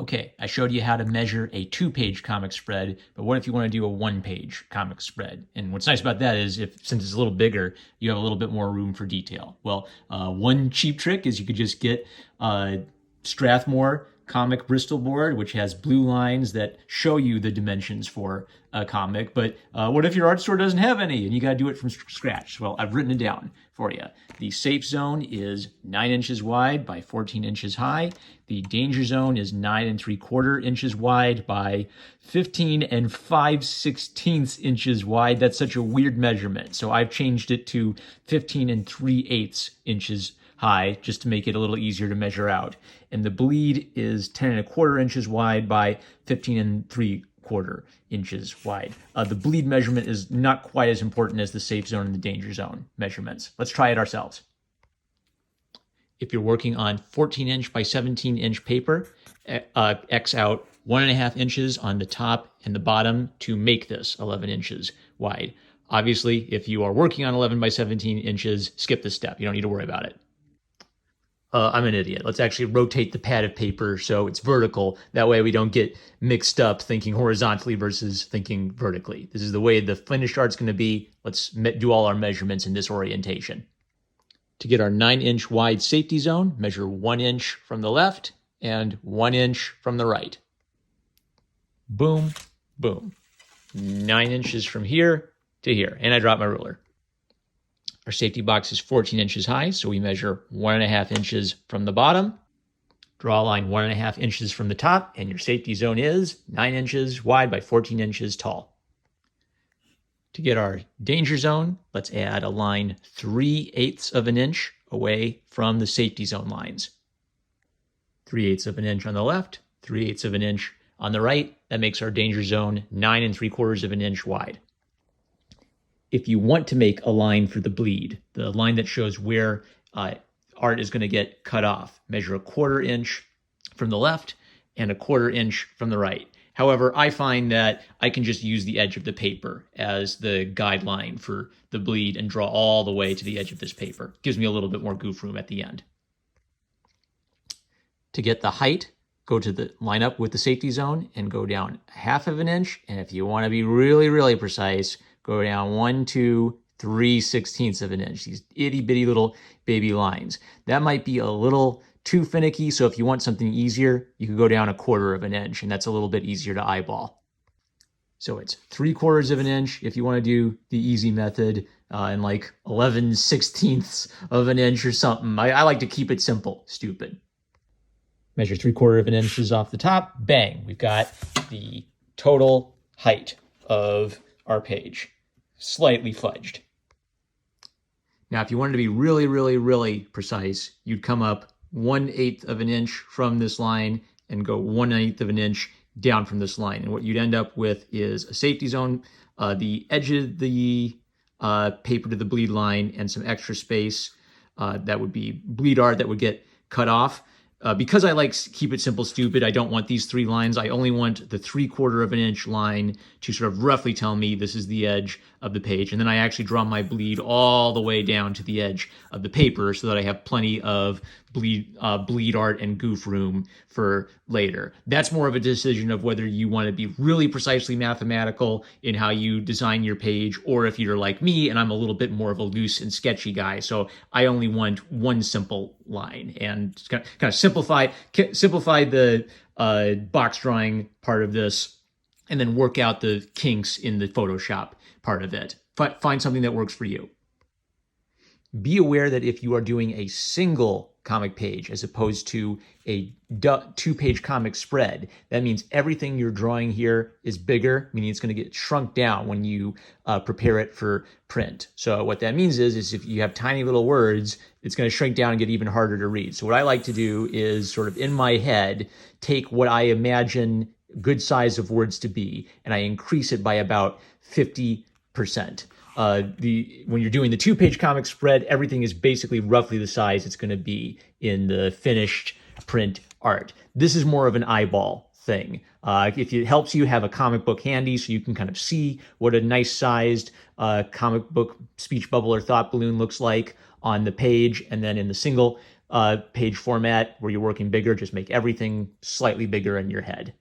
Okay, I showed you how to measure a 2-page comic spread, but what if you want to do a 1-page comic spread? And what's nice about that is since it's a little bigger, you have a little bit more room for detail. Well, one cheap trick is you could just get Strathmore comic Bristol board, which has blue lines that show you the dimensions for a comic. But what if your art store doesn't have any and you got to do it from scratch? Well, I've written it down for you. The safe zone is 9 inches wide by 14 inches high. The danger zone is 9 3/4 inches wide by 15 5/16 inches wide. That's such a weird measurement. So I've changed it to 15 3/8 inches high just to make it a little easier to measure out. And the bleed is 10 1/4 inches wide by 15 3/4 inches wide. The bleed measurement is not quite as important as the safe zone and the danger zone measurements. Let's try it ourselves. If you're working on 14-inch by 17-inch paper, X out 1.5 inches on the top and the bottom to make this 11 inches wide. Obviously, if you are working on 11 by 17 inches, skip this step. You don't need to worry about it. I'm an idiot. Let's actually rotate the pad of paper so it's vertical. That way we don't get mixed up thinking horizontally versus thinking vertically. This is the way the finished art's going to be. Let's do all our measurements in this orientation. To get our 9-inch wide safety zone, measure 1 inch from the left and 1 inch from the right. Boom, boom. 9 inches from here to here. And I dropped my ruler. Our safety box is 14 inches high, so we measure 1.5 inches from the bottom. Draw a line 1.5 inches from the top, and your safety zone is 9 inches wide by 14 inches tall. To get our danger zone, let's add a line 3/8 of an inch away from the safety zone lines. 3/8 of an inch on the left, 3/8 of an inch on the right. That makes our danger zone 9 3/4 of an inch wide. If you want to make a line for the bleed, the line that shows where art is going to get cut off, measure 1/4 inch from the left and 1/4 inch from the right. However, I find that I can just use the edge of the paper as the guideline for the bleed and draw all the way to the edge of this paper. Gives me a little bit more goof room at the end. To get the height, go to the line up with the safety zone and go down 1/2 inch. And if you want to be really, really precise, go down 1 2 3/16 of an inch. These itty bitty little baby lines. That might be a little too finicky. So if you want something easier, you could go down 1/4 inch, and that's a little bit easier to eyeball. So it's 3/4 inch if you want to do the easy method, and like 11/16 of an inch or something. I like to keep it simple, stupid. Measure 3/4 inches off the top. Bang, we've got the total height of our page, slightly fudged. Now, if you wanted to be really, really, really precise, you'd come up 1/8 of an inch from this line and go 1/8 of an inch down from this line. And what you'd end up with is a safety zone, the edge of the paper to the bleed line, and some extra space that would be bleed art that would get cut off. Because I like keep it simple, stupid, I don't want these 3 lines. I only want the 3/4 inch line to sort of roughly tell me this is the edge of the page. And then I actually draw my bleed all the way down to the edge of the paper so that I have plenty of bleed art and goof room for later. That's more of a decision of whether you want to be really precisely mathematical in how you design your page, or if you're like me and I'm a little bit more of a loose and sketchy guy. So I only want one simple line, and kind of simplify the box drawing part of this, and then work out the kinks in the Photoshop part of it. Find something that works for you. Be aware that if you are doing a single comic page as opposed to a 2-page comic spread, that means everything you're drawing here is bigger, meaning it's going to get shrunk down when you prepare it for print. So what that means is if you have tiny little words, it's going to shrink down and get even harder to read. So what I like to do is sort of in my head, take what I imagine good size of words to be, and I increase it by about 50%. When you're doing the 2-page comic spread, everything is basically roughly the size it's going to be in the finished print art. This is more of an eyeball thing. If it helps you have a comic book handy so you can kind of see what a nice sized comic book speech bubble or thought balloon looks like on the page, and then in the single page format where you're working bigger, just make everything slightly bigger in your head.